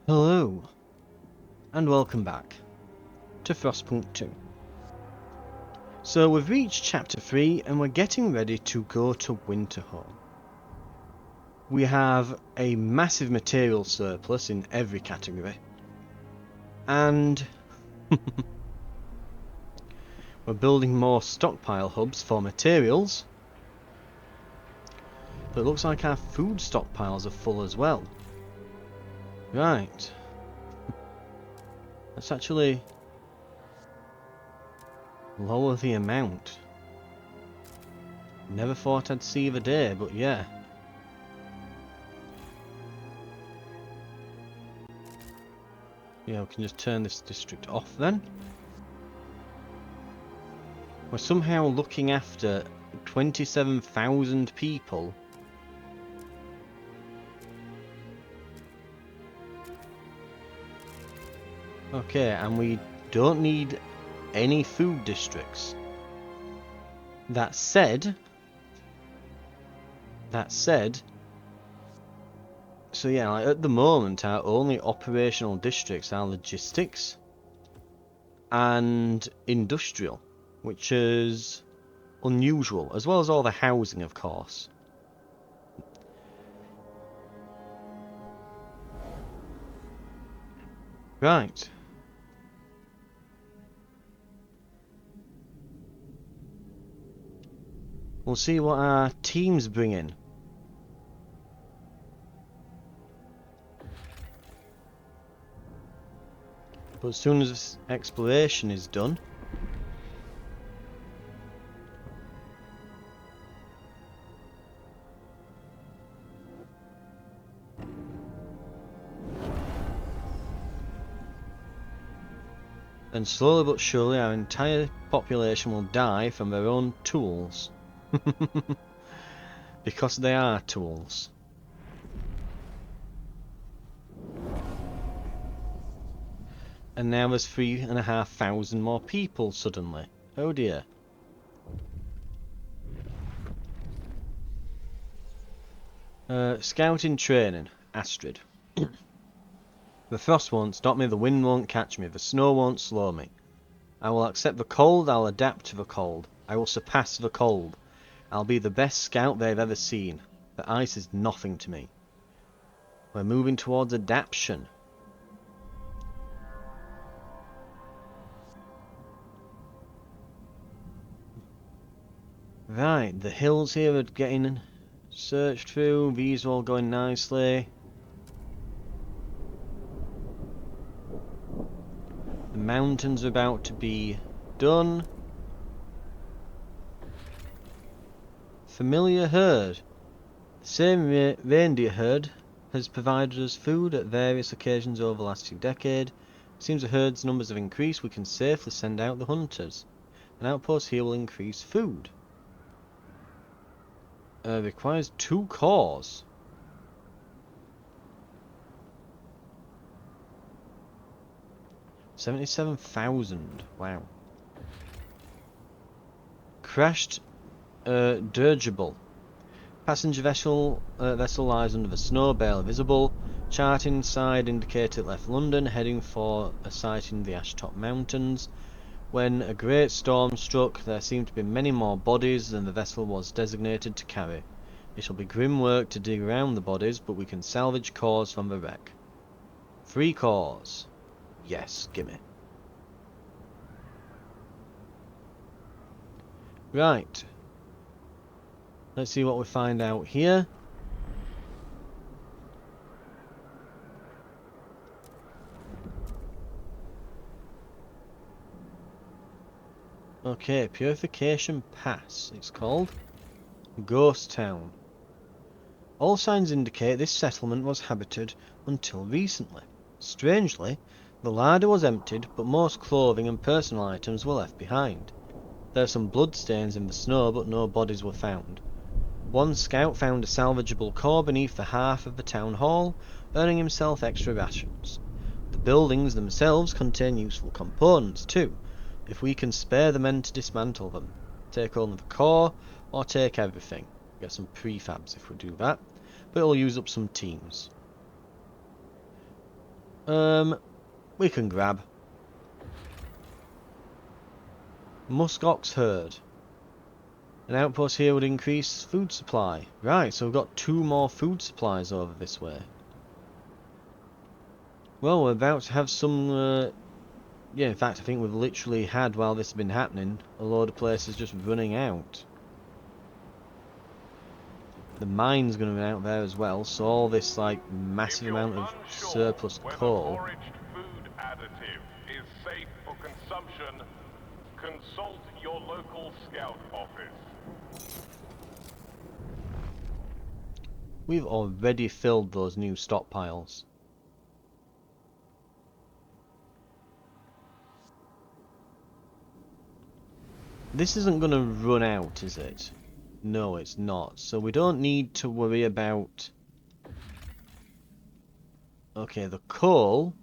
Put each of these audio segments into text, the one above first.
Hello, and welcome back to Frostpunk 2. So we've reached chapter 3 and we're getting ready to go to Winterhome. We have a massive material surplus in every category, and we're building more stockpile hubs for materials, but it looks like our food stockpiles are full as well. Right, let's actually lower the amount. Never thought I'd see the day, but yeah. Yeah, we can just turn this district off then. We're somehow looking after 27,000 people. Okay, and we don't need any food districts. That said, so yeah, like at the moment our only operational districts are logistics and industrial, which is unusual, as well as all the housing, of course. Right. We'll see what our teams bring in. But as soon as this exploration is done, then slowly but surely our entire population will die from their own tools. Because they are tools. And now there's 3,500 more people suddenly. Oh dear. Scouting training. Astrid. The frost won't stop me, the wind won't catch me, the snow won't slow me. I will accept the cold, I'll adapt to the cold. I will surpass the cold. I'll be the best scout they've ever seen. The ice is nothing to me. We're moving towards adaptation. Right, the hills here are getting searched through. These are all going nicely. The mountains are about to be done. Familiar herd. The same reindeer herd has provided us food at various occasions over the last few decades. Seems the herd's numbers have increased. We can safely send out the hunters. An outpost here will increase food. Requires 2 cores. $77,000. Wow. Crashed dirigible. Passenger vessel lies under the snow, barely visible. Chart inside indicated left London, heading for a site in the Ashtop Mountains. When a great storm struck, there seemed to be many more bodies than the vessel was designated to carry. It'll be grim work to dig around the bodies, but we can salvage cores from the wreck. 3 cores. Yes, gimme. Right. Let's see what we find out here. Okay, Purification Pass, it's called. Ghost Town. All signs indicate this settlement was habited until recently. Strangely, the larder was emptied, but most clothing and personal items were left behind. There are some bloodstains in the snow, but no bodies were found. One scout found a salvageable core beneath the hearth of the town hall, earning himself extra rations. The buildings themselves contain useful components too, if we can spare the men to dismantle them. Take only the core, or take everything. Get some prefabs if we do that, but it'll use up some teams. We can grab. Muskox herd. An outpost here would increase food supply. Right, so we've got 2 more food supplies over this way. Well, we're about to have some, yeah, in fact, I think we've literally had, while this has been happening, a load of places just running out. The mine's going to run out there as well, so all this, like, massive amount of surplus coal. Foraged food additive is safe for consumption. Consult your local scout office. We've already filled those new stockpiles. This isn't going to run out, is it? No, it's not. So we don't need to worry about... Okay, the coal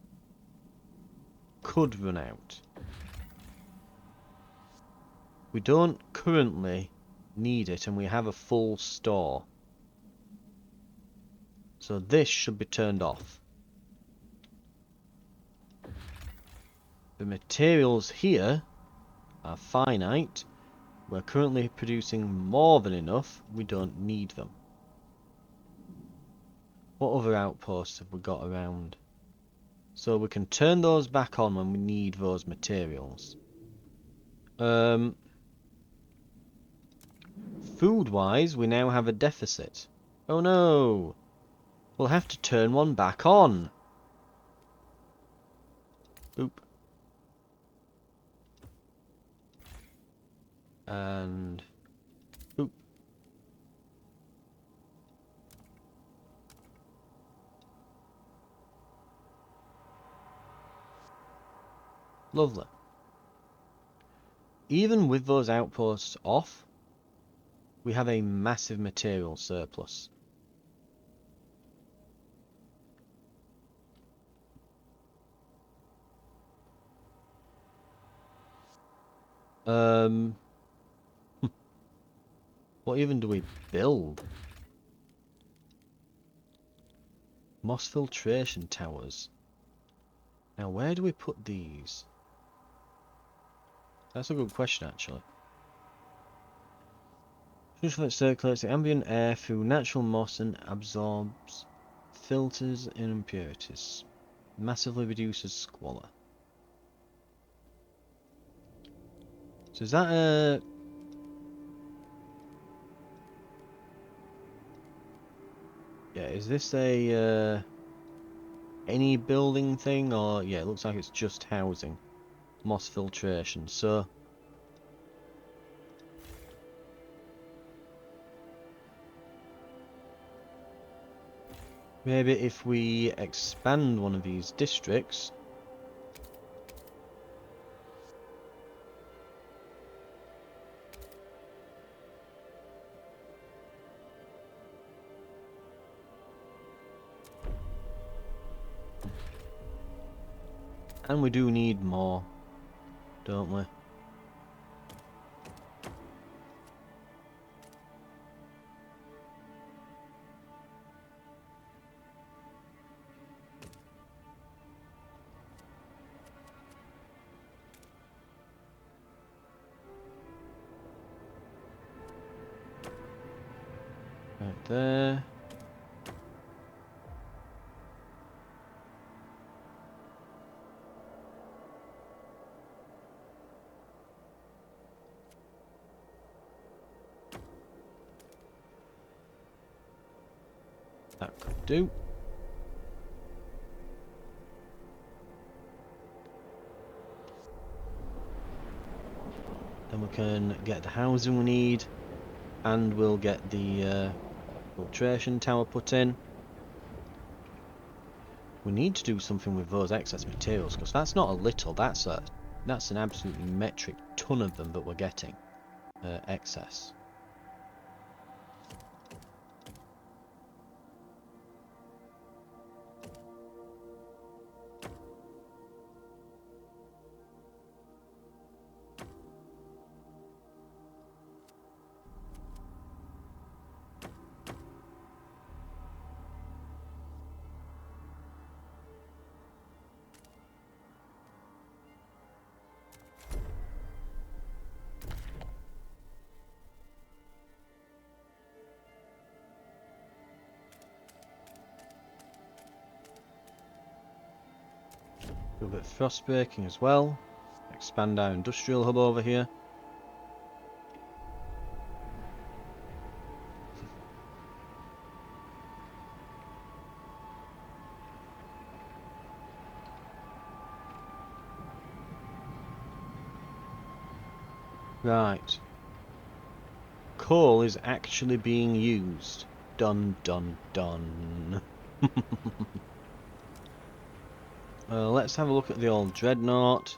could run out. We don't currently need it, and we have a full store. So this should be turned off. The materials here are finite. We're currently producing more than enough. We don't need them. What other outposts have we got around? So we can turn those back on when we need those materials. Food-wise, we now have a deficit. Oh no! We'll have to turn one back on. Oop. And... oop. Lovely. Even with those outposts off, we have a massive material surplus. What even do we build? Moss filtration towers. Now, where do we put these? That's a good question, actually. That circulates the ambient air through natural moss and absorbs, filters in impurities. Massively reduces squalor. So is that a... yeah, is this a any building thing, or yeah, it looks like it's just housing. Moss filtration, so maybe if we expand one of these districts. And we do need more, don't we? Right there. That could do. Then we can get the housing we need, and we'll get the filtration tower put in. We need to do something with those excess materials, because that's not a little, that's an absolutely metric ton of them that we're getting excess. Do a bit of frost breaking as well. Expand our industrial hub over here. Right. Coal is actually being used. Dun dun dun. Let's have a look at the old dreadnought.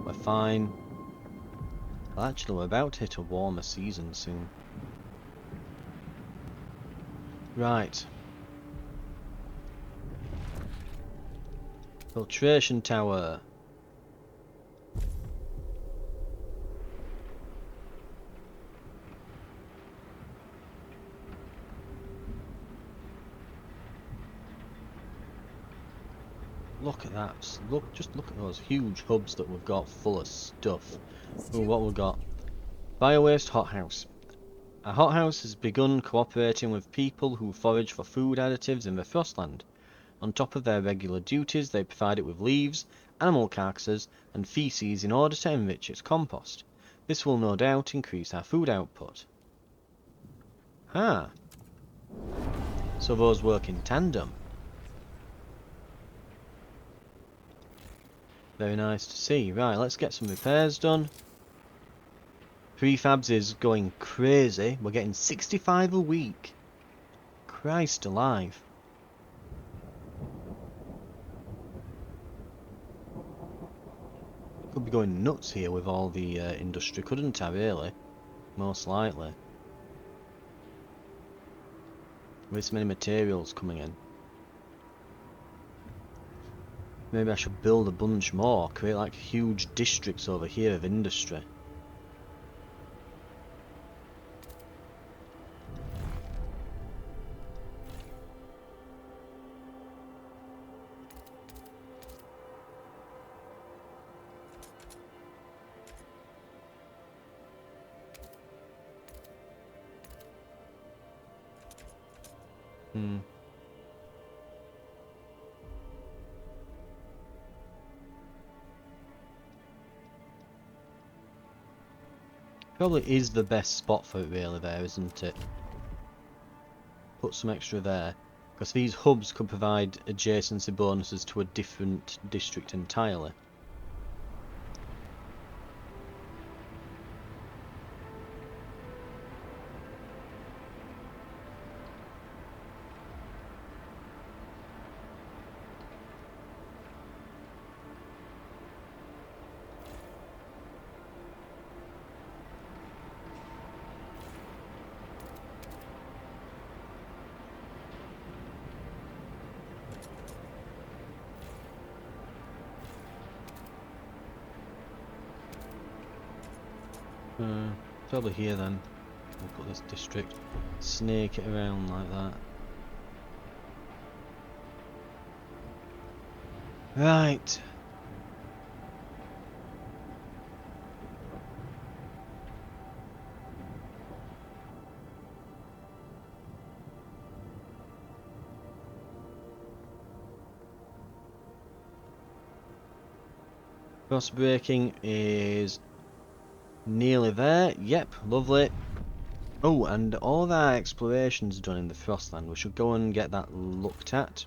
We're fine. Well, actually, we're about to hit a warmer season soon. Right. Filtration tower. Look at that. Just look at those huge hubs that we've got full of stuff. Ooh, what we've got? Biowaste hothouse. A hothouse has begun cooperating with people who forage for food additives in the Frostland. On top of their regular duties, they provide it with leaves, animal carcasses, and feces in order to enrich its compost. This will no doubt increase our food output. Ah. So those work in tandem. Very nice to see. Right, let's get some repairs done. Prefabs is going crazy. We're getting 65 a week. Christ alive. Could be going nuts here with all the industry, couldn't I, really? Most likely. With so many materials coming in. Maybe I should build a bunch more, create like huge districts over here of industry. Probably is the best spot for it really there, isn't it? Put some extra there. Because these hubs could provide adjacency bonuses to a different district entirely. Probably here then. We'll put this district, snake it around like that. Right. Cross breaking is nearly there. Yep, lovely. Oh, and all our exploration's done in the Frostland. We should go and get that looked at.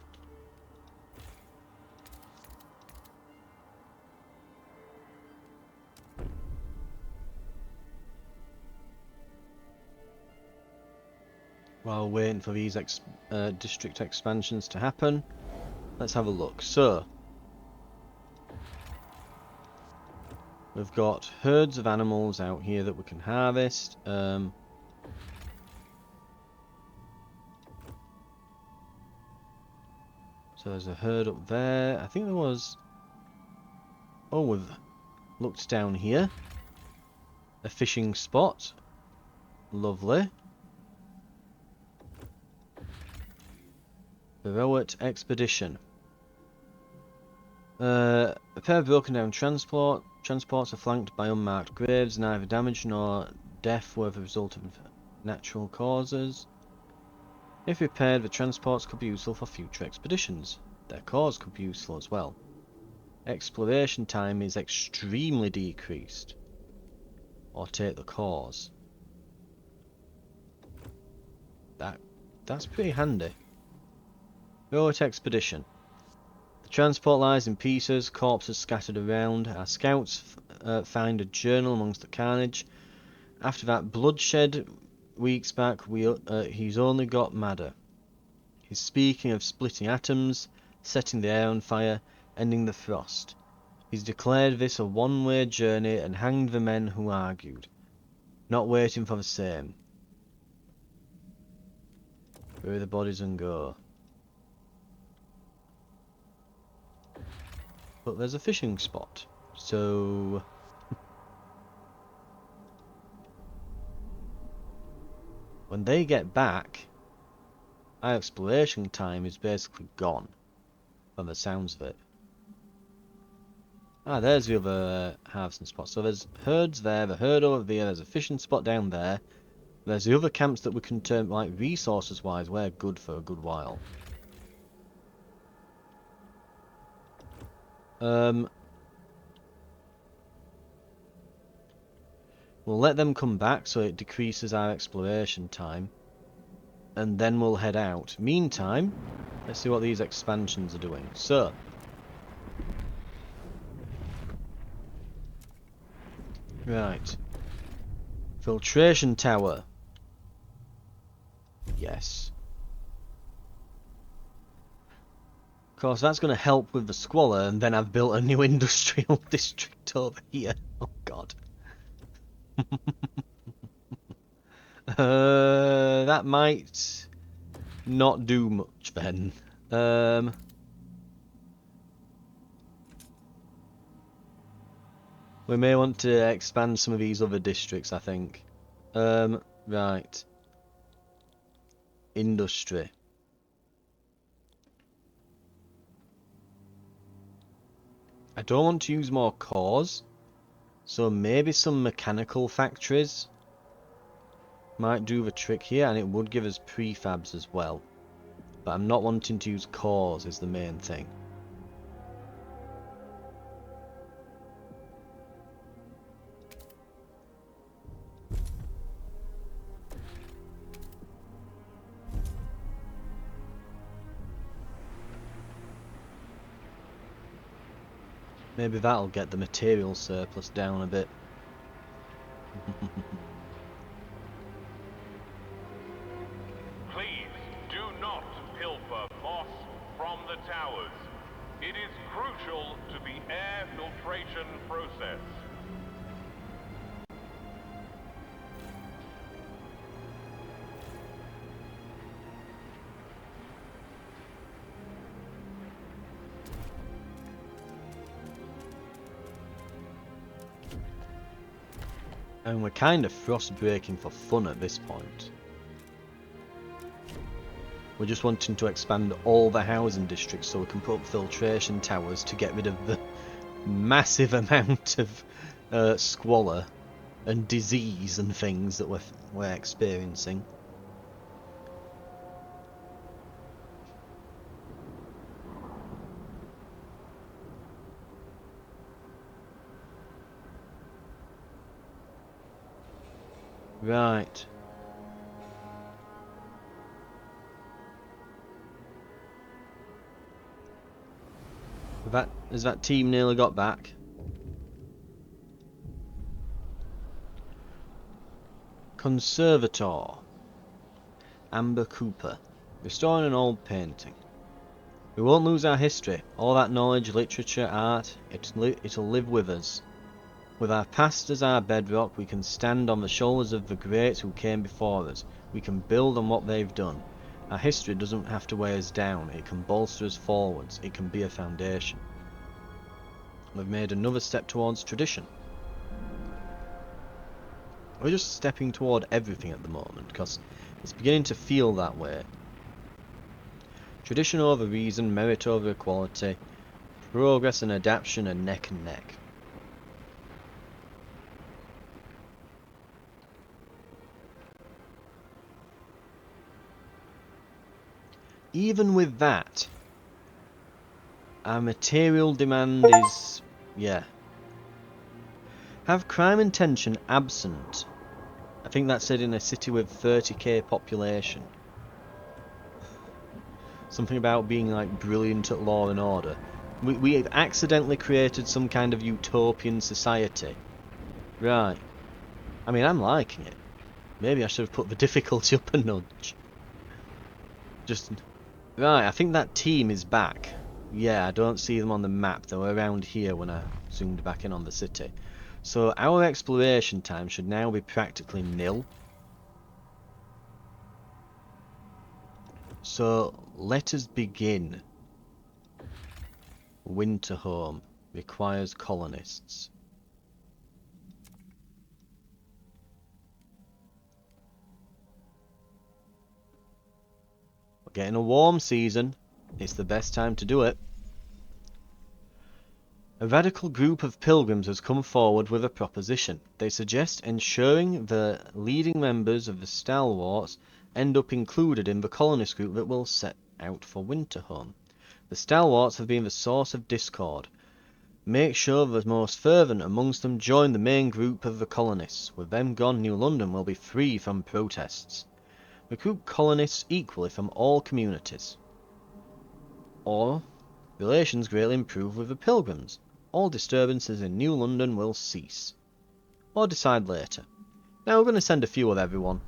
While waiting for these district expansions to happen, let's have a look. So, we've got herds of animals out here that we can harvest. So there's a herd up there. I think there was... Oh, we've looked down here. A fishing spot. Lovely. Heroic expedition. A pair of broken down transports are flanked by unmarked graves. Neither damage nor death were the result of natural causes. If repaired, the transports could be useful for future expeditions. their cores could be useful as well. Exploration time is extremely decreased. Or take the cores. That's pretty handy. Road expedition. The transport lies in pieces, corpses scattered around. Our scouts find a journal amongst the carnage. After that bloodshed weeks back, he's only got madder. He's speaking of splitting atoms, setting the air on fire, ending the frost. He's declared this a one-way journey and hanged the men who argued, not waiting for the same. Bury the bodies and go. But there's a fishing spot, so... when they get back, our exploration time is basically gone, from the sounds of it. Ah, there's the other harvesting spot. So there's herds there, the herd over there, there's a fishing spot down there. There's the other camps that we can turn, like, resources-wise, we're good for a good while. We'll let them come back so it decreases our exploration time. And then we'll head out. Meantime, let's see what these expansions are doing. So, right. Filtration tower. Yes. Of course, that's going to help with the squalor, and then I've built a new industrial district over here. Oh, God. That might not do much then. We may want to expand some of these other districts, I think. Right. Industry. I don't want to use more cores, so maybe some mechanical factories might do the trick here, and it would give us prefabs as well. But I'm not wanting to use cores is the main thing. Maybe that'll get the material surplus down a bit. Please do not pilfer moss from the towers. It is crucial to the air filtration process. And we're kind of frost breaking for fun at this point. We're just wanting to expand all the housing districts so we can put up filtration towers to get rid of the massive amount of squalor and disease and things that we're experiencing. Right. Has that team nearly got back? Conservator. Amber Cooper. Restoring an old painting. We won't lose our history. All that knowledge, literature, art, it'll live with us. With our past as our bedrock, we can stand on the shoulders of the greats who came before us. We can build on what they've done. Our history doesn't have to weigh us down. It can bolster us forwards. It can be a foundation. We've made another step towards tradition. We're just stepping toward everything at the moment, because it's beginning to feel that way. Tradition over reason, merit over equality, progress and adaptation are neck and neck. Even with that, Our material demand is... yeah. Have crime and tension absent. I think that said in a city with 30k population. Something about being like brilliant at law and order. We have accidentally created some kind of utopian society. Right. I mean, I'm liking it. Maybe I should have put the difficulty up a nudge. Just... right, I think that team is back. Yeah, I don't see them on the map. They were around here when I zoomed back in on the city. So our exploration time should now be practically nil. So let us begin. Winter home requires colonists. We're getting a warm season. It's the best time to do it. A radical group of pilgrims has come forward with a proposition. They suggest ensuring the leading members of the stalwarts end up included in the colonist group that will set out for Winterhome. The stalwarts have been the source of discord. Make sure the most fervent amongst them join the main group of the colonists. With them gone, New London will be free from protests. Recruit colonists equally from all communities. Or, relations greatly improve with the pilgrims. All disturbances in New London will cease. Or decide later. Now we're going to send a few of everyone.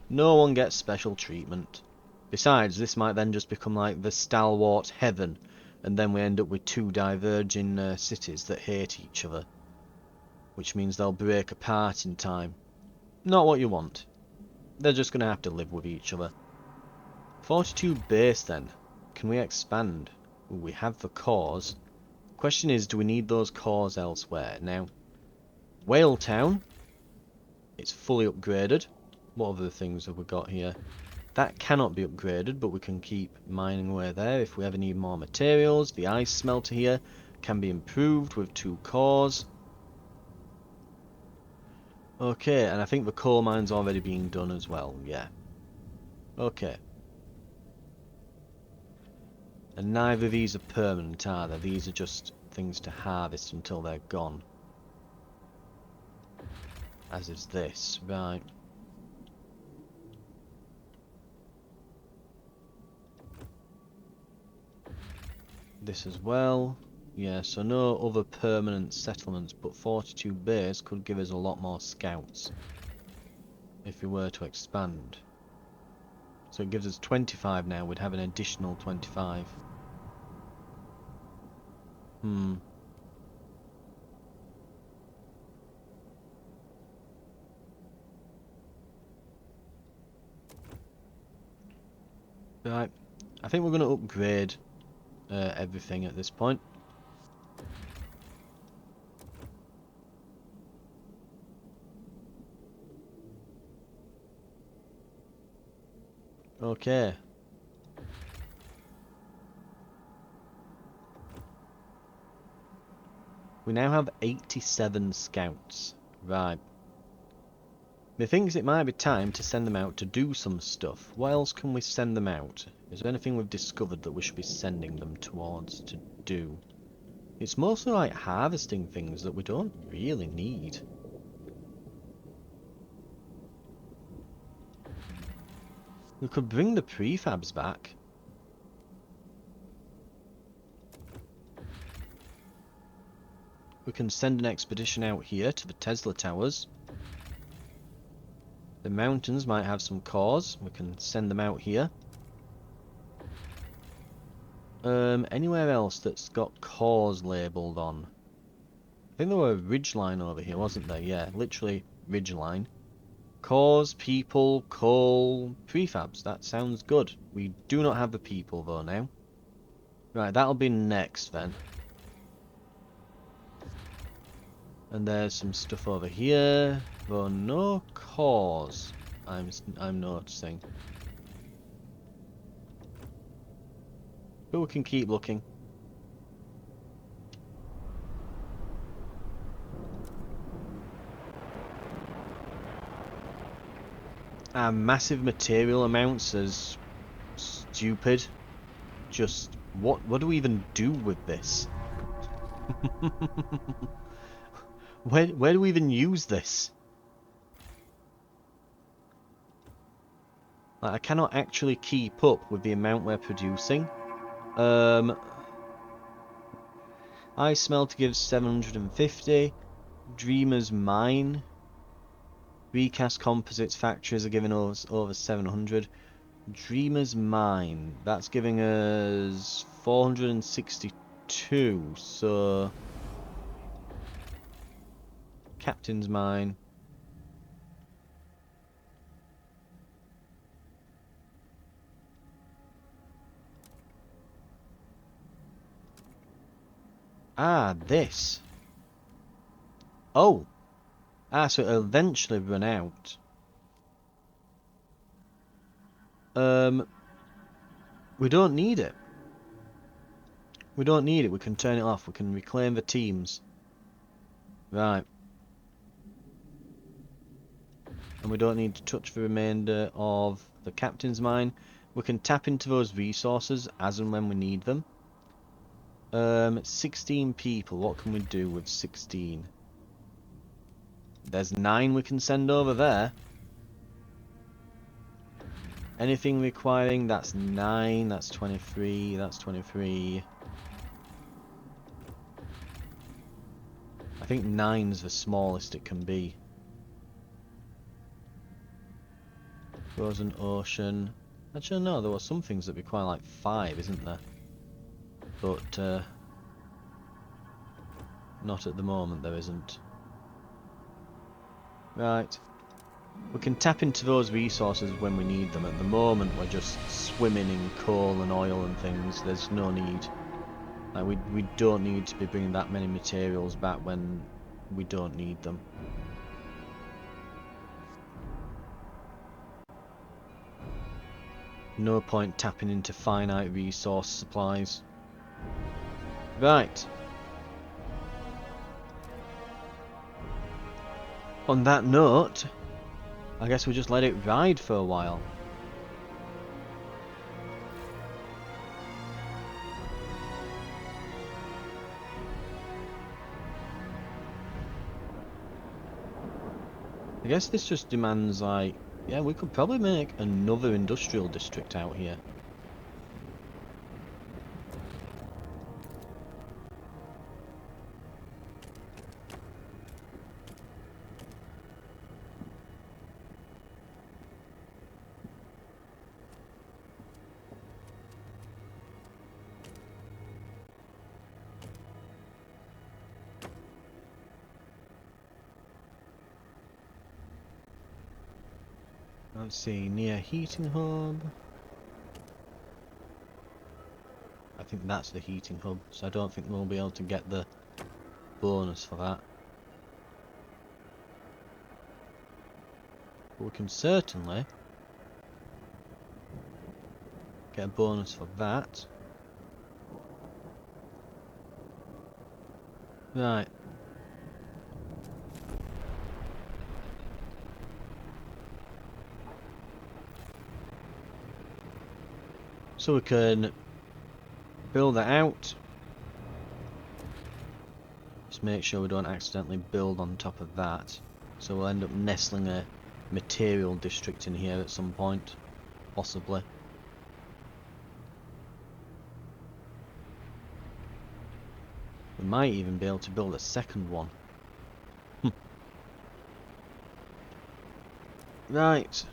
No one gets special treatment. Besides, this might then just become like the stalwart heaven, and then we end up with two diverging cities that hate each other. Which means they'll break apart in time. Not what you want. They're just going to have to live with each other. 42 base then. Can we expand? Ooh, we have the cores. Question is, do we need those cores elsewhere? Now, Whale Town. It's fully upgraded. What other things have we got here? That cannot be upgraded, but we can keep mining away there if we ever need more materials. The ice smelter here can be improved with 2 cores. Okay, and I think the coal mine's already being done as well, yeah. Okay. And neither of these are permanent, are they? These are just things to harvest until they're gone. As is this, right. This as well. Yeah, so no other permanent settlements, but 42 base could give us a lot more scouts. If we were to expand. So it gives us 25 now, we'd have an additional 25. Right, I think we're going to upgrade everything at this point. Okay. We now have 87 scouts. Right. Methinks it might be time to send them out to do some stuff. What else can we send them out? Is there anything we've discovered that we should be sending them towards to do? It's mostly like harvesting things that we don't really need. We could bring the prefabs back. We can send an expedition out here to the Tesla Towers. The mountains might have some cores. We can send them out here. Anywhere else that's got cores labelled on? I think there were a ridgeline over here, wasn't there? Yeah, literally ridgeline. Cores, people, coal, prefabs. That sounds good. We do not have the people though now. Right, that'll be next then. And there's some stuff over here. Though no cores, I'm noticing. But we can keep looking. Our massive material amounts is stupid. Just What do we even do with this? Where do we even use this? Like, I cannot actually keep up with the amount we're producing. Ice Smelter gives 750. Dreamer's Mine. Recast Composites factories are giving us over 700. Dreamer's Mine. That's giving us 462. So... Captain's Mine. Ah, this. Oh. Ah, so it'll eventually run out. We don't need it. We don't need it. We can turn it off. We can reclaim the teams. Right. And we don't need to touch the remainder of the captain's mine. We can tap into those resources as and when we need them. 16 people. What can we do with 16? There's 9 we can send over there. Anything requiring, that's 9, that's 23, that's 23. I think 9's the smallest it can be. Frozen Ocean. Actually, no, there were some things that require like 5, isn't there? But, not at the moment, there isn't. Right. We can tap into those resources when we need them. At the moment, we're just swimming in coal and oil and things. There's no need. Like, we don't need to be bringing that many materials back when we don't need them. No point tapping into finite resource supplies. Right. On that note, I guess we'll just let it ride for a while. I guess this just demands, like, yeah, we could probably make another industrial district out here. Let's see, near heating hub. I think that's the heating hub, so I don't think we'll be able to get the bonus for that. But we can certainly get a bonus for that. Right. So we can build that out. Just make sure we don't accidentally build on top of that. So we'll end up nestling a material district in here at some point, possibly. We might even be able to build a second one. Right.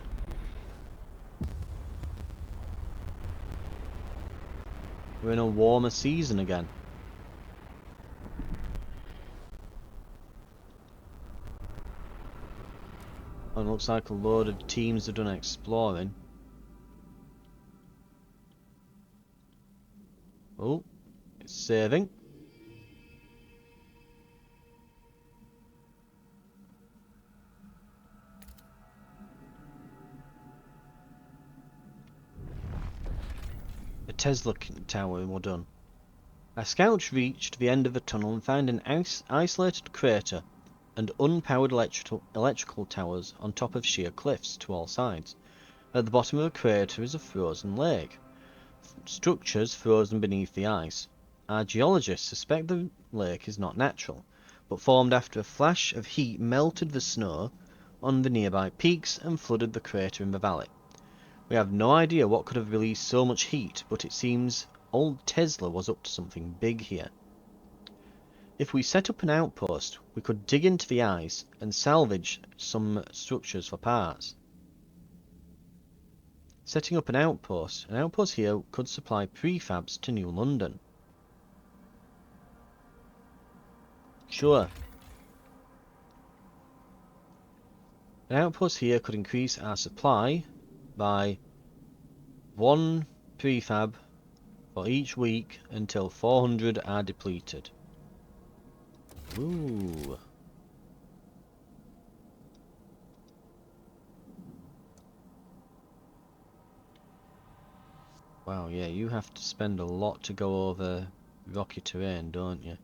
We're in a warmer season again. And looks like a load of teams have done exploring. Oh, it's saving. The Tesla Tower, we're done. Our scouts reached the end of the tunnel and found an isolated crater and unpowered electrical towers on top of sheer cliffs to all sides. At the bottom of the crater is a frozen lake. structures frozen beneath the ice. Our geologists suspect the lake is not natural, but formed after a flash of heat melted the snow on the nearby peaks and flooded the crater in the valley. We have no idea what could have released so much heat, but it seems old Tesla was up to something big here. If we set up an outpost, we could dig into the ice and salvage some structures for parts. Setting up an outpost here could supply prefabs to New London. Sure. An outpost here could increase our supply by 1 prefab for each week until 400 are depleted. Ooh. Wow, yeah, you have to spend a lot to go over rocky terrain, don't you?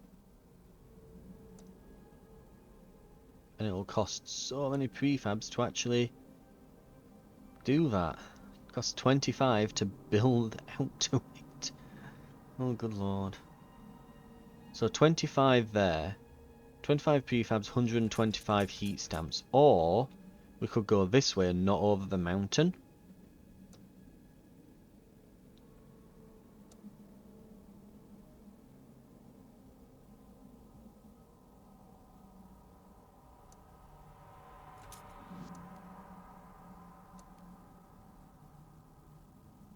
And it'll cost so many prefabs to actually do that. It costs 25 to build out to it. Oh, good lord. So 25 there. 25 prefabs, 125 heat stamps. Or we could go this way and not over the mountain.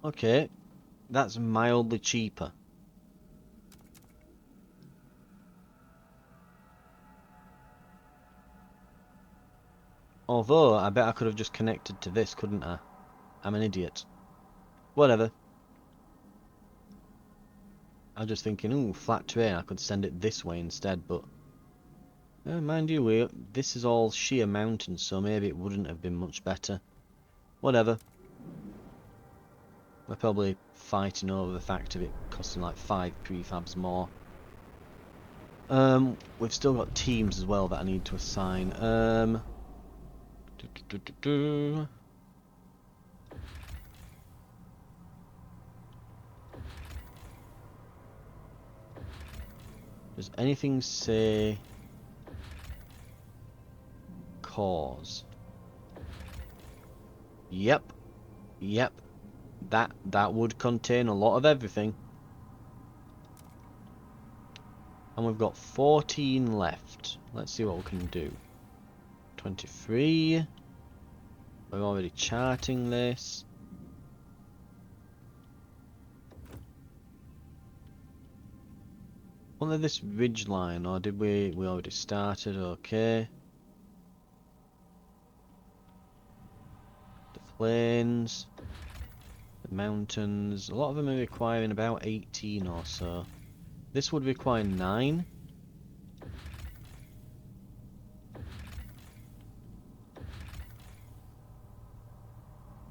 Okay, that's mildly cheaper. Although, I bet I could have just connected to this, couldn't I? I'm an idiot. Whatever. I was just thinking, ooh, flat terrain, I could send it this way instead, but... mind you, this is all sheer mountains, so maybe it wouldn't have been much better. Whatever. We're probably fighting over the fact of it costing like 5 prefabs more. We've still got teams as well that I need to assign. Does anything say cause? Yep. That would contain a lot of everything. And we've got 14 left. Let's see what we can do. 23. We're already charting this. Wasn't there this ridge line, or did we already started? Okay. The plains, the mountains, a lot of them are requiring about 18 or so. This would require 9.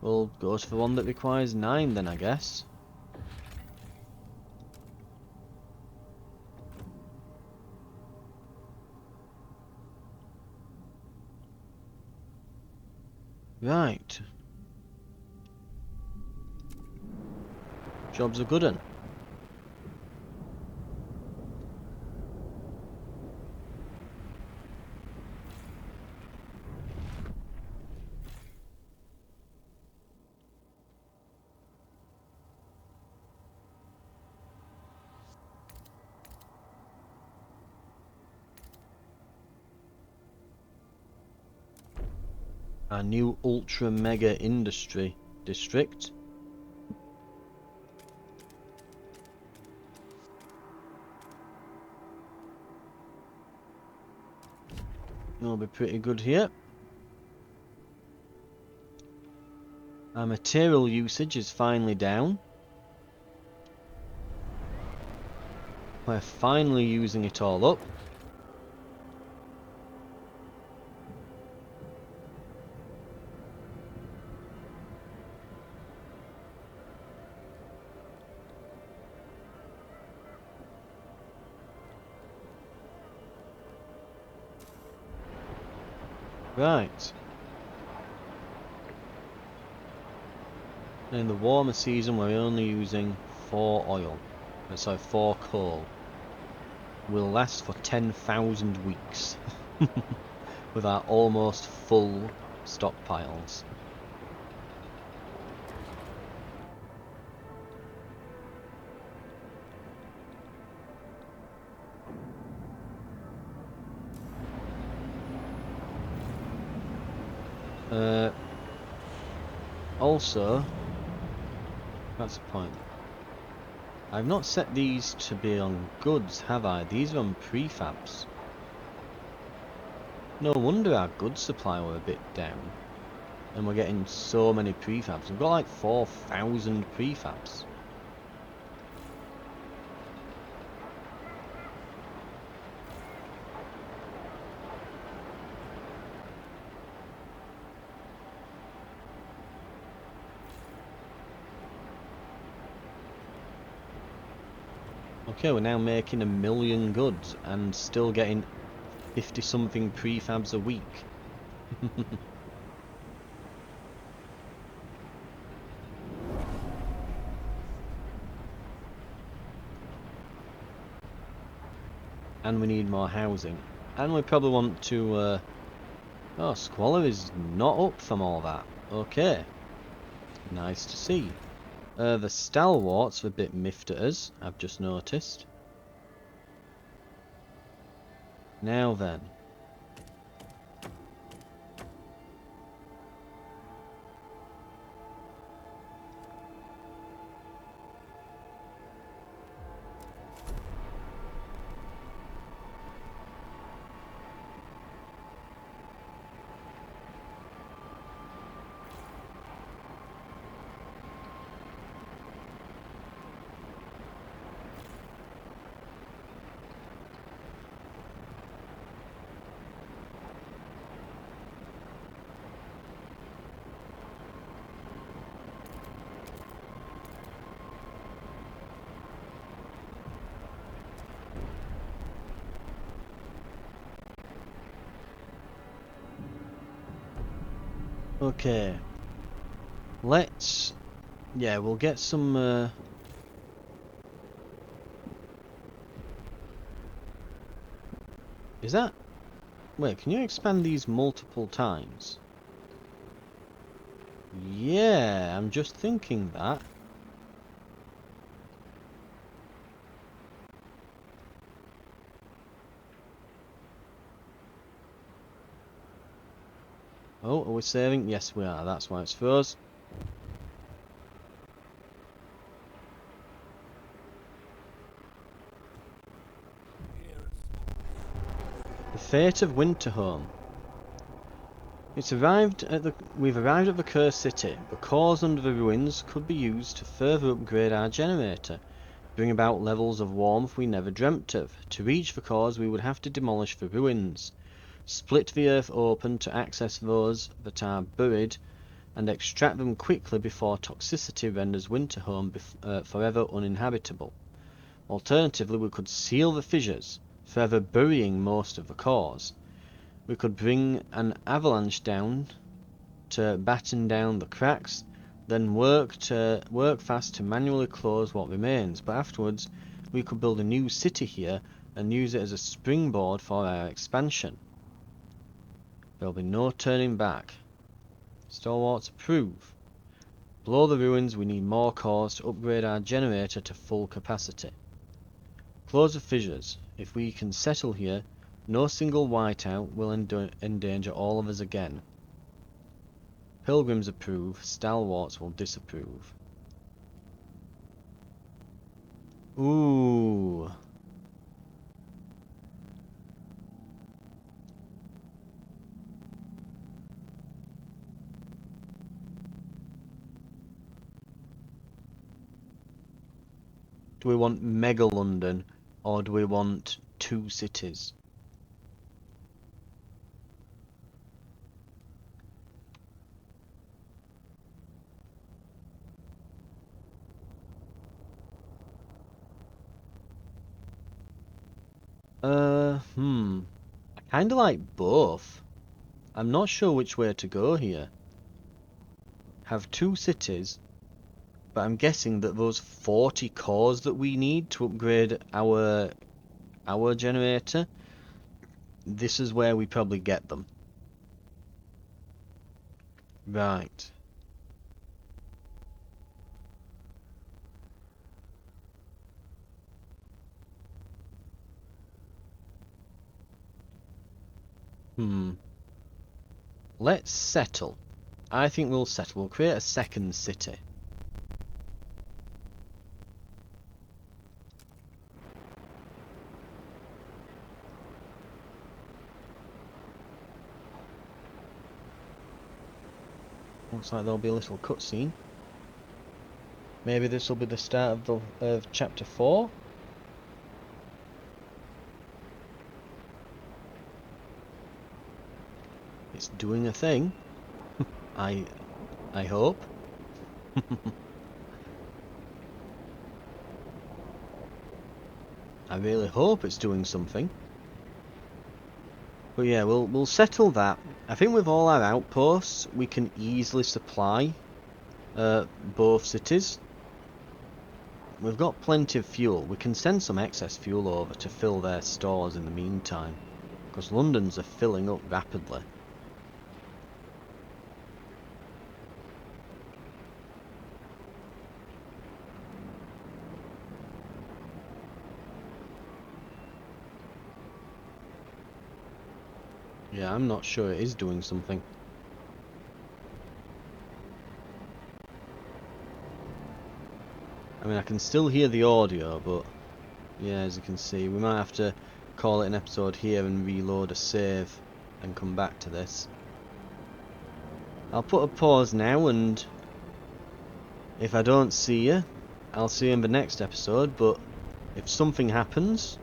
We'll go to the one that requires 9 then, I guess. Right. Job's a good one. Our new ultra mega industry district. It'll be pretty good here. Our material usage is finally down. We're finally using it all up. Right. In the warmer season, we're only using 4 oil. Sorry, 4 coal. Will last for 10,000 weeks. With our almost full stockpiles. Also, that's the point. I've not set these to be on goods, have I? These are on prefabs. No wonder our goods supply were a bit down. And we're getting so many prefabs. We've got like 4,000 prefabs. Okay, we're now making 1 million goods and still getting 50 something prefabs a week. And we need more housing. And we probably want to... Oh, Squalor is not up from all that. Okay. Nice to see. The stalwarts are a bit miffed at us, I've just noticed. Now then. Okay. Let's... Yeah, we'll get some... Is that... Wait, can you expand these multiple times? Yeah, I'm just thinking that. Oh, are we saving? Yes, we are. That's why it's froze. The fate of Winterhome. We've arrived at the cursed city. The cores under the ruins could be used to further upgrade our generator, bring about levels of warmth we never dreamt of. To reach the cores, we would have to demolish the ruins, split the earth open to access those that are buried, and extract them quickly before toxicity renders Winterhome forever uninhabitable. Alternatively, we could seal the fissures, forever burying most of the cores. We could bring an avalanche down to batten down the cracks, then work fast to manually close what remains, but afterwards we could build a new city here and use it as a springboard for our expansion. There'll be no turning back. Stalwarts approve. Below the ruins we need more cores to upgrade our generator to full capacity. Close the fissures. If we can settle here, no single whiteout will endanger all of us again. Pilgrims approve, stalwarts will disapprove. Ooh. Do we want Mega London or do we want 2 cities? I kinda like both. I'm not sure which way to go here. Have 2 cities But I'm guessing that those 40 cores that we need to upgrade our generator, this is where we probably get them. Right. Let's settle. I think we'll settle. We'll create a second city. Looks like there'll be a little cutscene. Maybe this will be the start of chapter 4. It's doing a thing. I hope. I really hope it's doing something. But yeah, we'll settle that. I think with all our outposts, we can easily supply both cities. We've got plenty of fuel. We can send some excess fuel over to fill their stores in the meantime, because London's are filling up rapidly. Yeah, I'm not sure it is doing something. I mean, I can still hear the audio, but yeah, as you can see, we might have to call it an episode here and reload a save and come back to this. I'll put a pause now, and if I don't see you, I'll see you in the next episode, but if something happens,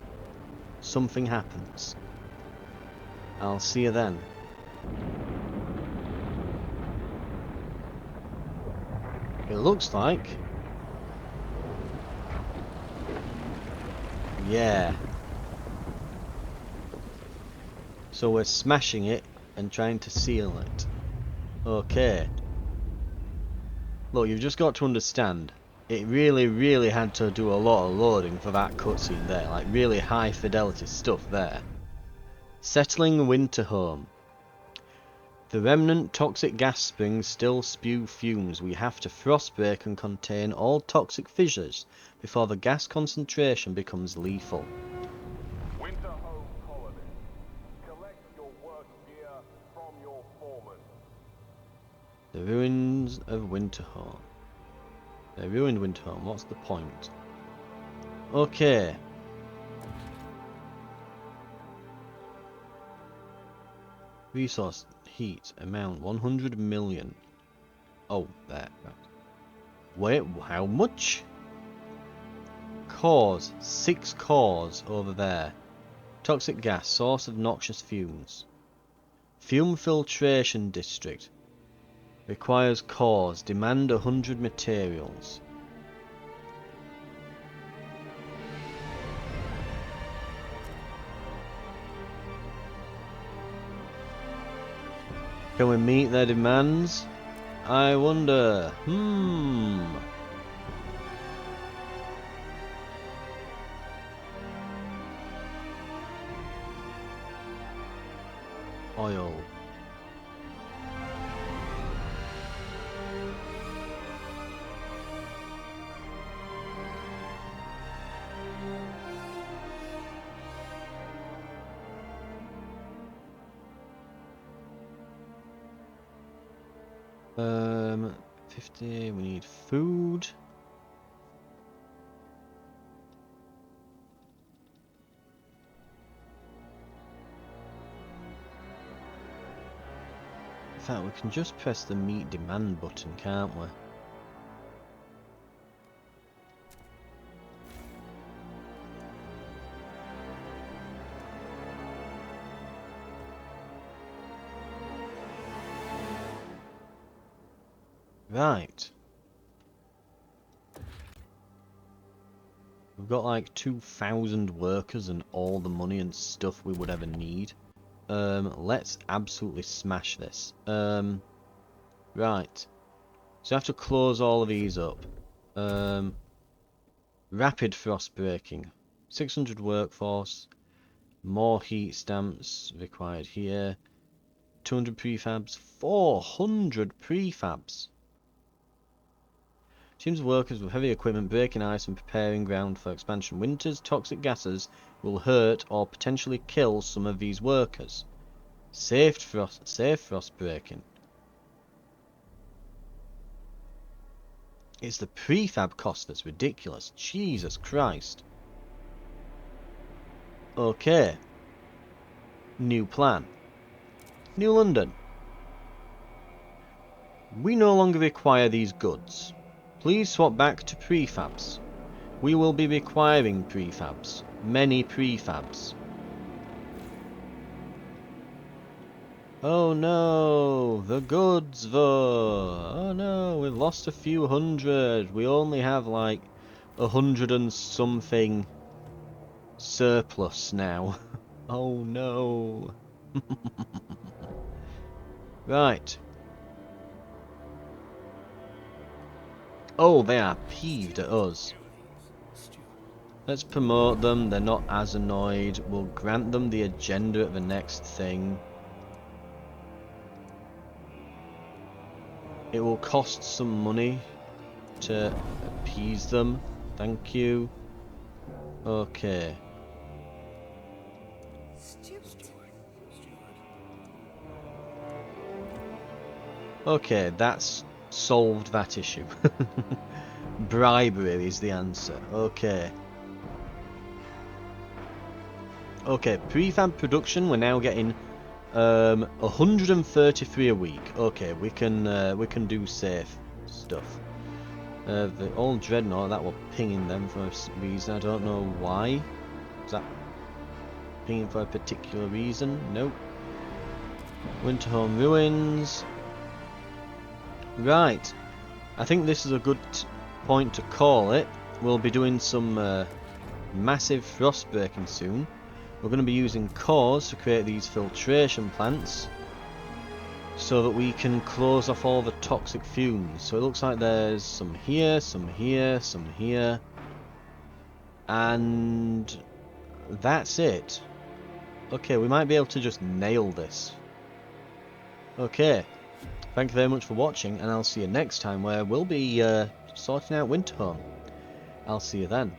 something happens. I'll see you then. It looks like... yeah. So we're smashing it and trying to seal it. Okay. Look, you've just got to understand, it really had to do a lot of loading for that cutscene there. Like, really high fidelity stuff there. Settling winter home. The remnant toxic gas springs still spew fumes. We have to frostbreak and contain all toxic fissures before the gas concentration becomes lethal. Winter home colony. Collect your work gear from your foreman. The ruins of Winterhome. They ruined Winterhome. What's the point? Okay. Resource heat amount 100 million. Oh, there. Wait, how much? Cores. 6 cores over there. Toxic gas. Source of noxious fumes. Fume filtration district. Requires cores. Demand 100 materials. Can we meet their demands? I wonder. Oil. Um, 50, we need food. In fact, we can just press the meet demand button, can't we? Right. We've got like 2,000 workers and all the money and stuff we would ever need. Let's absolutely smash this. Right. So I have to close all of these up. Rapid frost breaking. 600 workforce. More heat stamps required here. 200 prefabs. 400 prefabs. Teams of workers with heavy equipment breaking ice and preparing ground for expansion. Winter's toxic gases will hurt or potentially kill some of these workers. Safe frost breaking. It's the prefab cost that's ridiculous. Jesus Christ. Okay. New plan. New London. We no longer require these goods. Please swap back to prefabs. We will be requiring prefabs. Many prefabs. Oh no, the goods though. Oh no, we've lost a few hundred. We only have like 100 and something surplus now. Oh no. Right. Oh, they are peeved at us. Let's promote them. They're not as annoyed. We'll grant them the agenda at the next thing. It will cost some money to appease them. Thank you. Okay. Okay, that's solved that issue. Bribery is the answer. Okay. Okay, prefab production, we're now getting 133 a week. Okay, we can do safe stuff. The old dreadnought, that were pinging them for a reason. I don't know why. Is that pinging for a particular reason? Nope. Winterhome ruins. Right. I think this is a good point to call it. We'll be doing some massive frost breaking soon. We're going to be using cores to create these filtration plants so that we can close off all the toxic fumes. So it looks like there's some here, some here, some here, and that's it. Okay, we might be able to just nail this. Okay, thank you very much for watching, and I'll see you next time where we'll be sorting out Winterhome. I'll see you then.